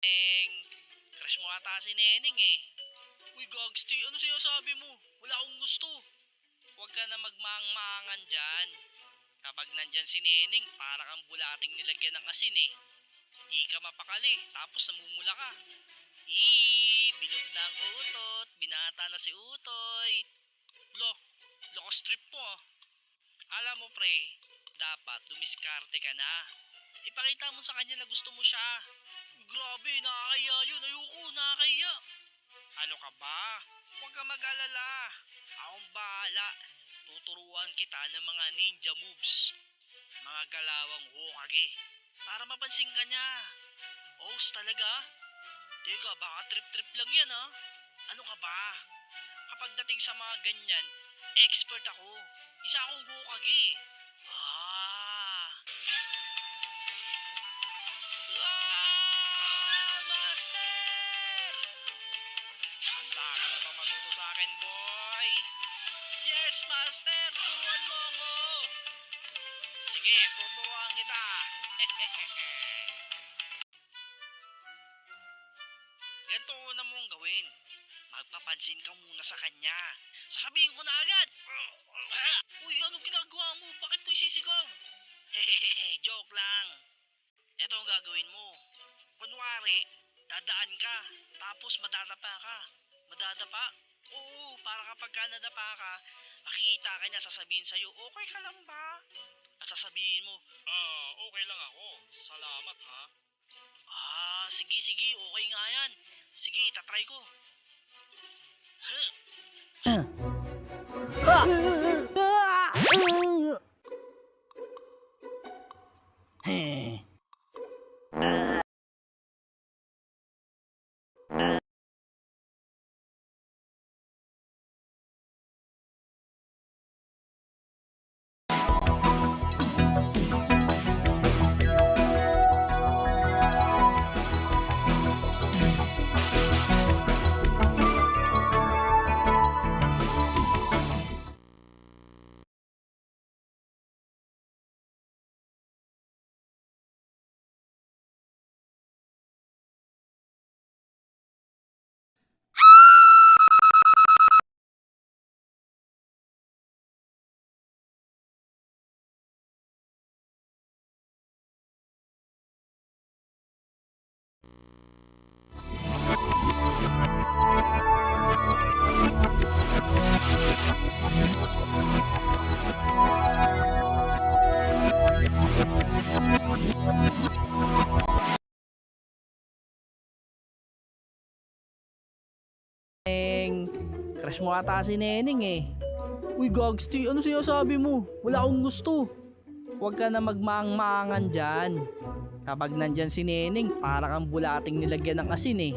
Crush mo ata si Neneng eh. Uy, Gagsti, ano sinasabi mo? Wala akong gusto. Huwag ka na magmaang-maangan dyan. Kapag nandyan si Neneng, para kang bulating nilagyan ng asin eh. Di ka mapakali, tapos namumula ka. Bilog na ang utot, binata na si Utoy. Lo, lakas trip mo ah. Alam mo pre, dapat dumiskarte ka na. Ipakita mo sa kanya na gusto mo siya. Grabe, nakakaya yun. Ayoko, nakakaya. Ano ka ba? Huwag ka mag-alala. Akong bahala. Tuturuan kita ng mga ninja moves. Mga galawang Hokage. Para mapansin ka niya. Oh, talaga? Teka, baka trip-trip lang yan ha. Ano ka ba? Kapag dating sa mga ganyan, expert ako. Isa akong Hokage. Master! Handa ka na ba matuto sa akin, boy? Yes, Master! Turuan mo ako! Sige, tuturuan kita! Ganito una mong gawin. Magpapansin ka muna sa kanya. Sasabihin ko na agad! Uy, anong ginagawa mo? Bakit mo isisigaw? Hehehe, joke lang. Ito ang gagawin mo. Kunwari, dadaan ka, tapos madadapa ka. Madadapa? Oo, para kapag ka nadapa ka, makikita ka niya, sasabihin sa'yo, okay ka lang ba? At sasabihin mo, okay lang ako. Salamat ha. Sige, okay nga yan. Sige, itatry ko. Crush mo ata si Neneng eh. Uy, Gagsti, ano sinasabi mo? Wala akong gusto. Huwag ka na magmaang-maangan dyan. Kapag nandyan si Neneng, para kang bulating nilagyan ng asin eh.